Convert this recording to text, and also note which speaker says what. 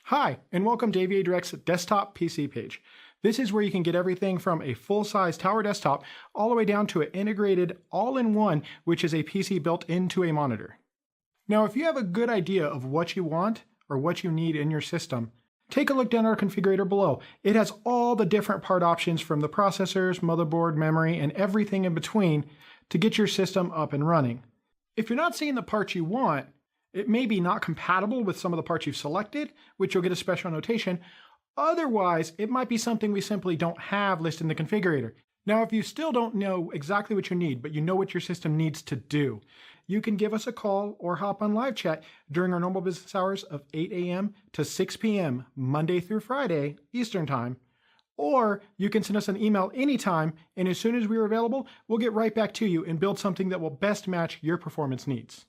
Speaker 1: Hi, and welcome to AVADirect's desktop PC page. This is where you can get everything from a full-size tower desktop all the way down to an integrated all-in-one, which is a PC built into a monitor. Now, if you have a good idea of what you want or what you need in your system, take a look down our configurator below. It has all the different part options from the processors, motherboard, memory, and everything in between to get your system up and running. If you're not seeing the parts you want, it may be not compatible with some of the parts you've selected, which you'll get a special notation. Otherwise, it might be something we simply don't have listed in the configurator. Now, if you still don't know exactly what you need, but you know what your system needs to do, you can give us a call or hop on live chat during our normal business hours of 8 a.m. to 6 p.m. Monday through Friday, Eastern Time. Or you can send us an email anytime, and as soon as we're available, we'll get right back to you and build something that will best match your performance needs.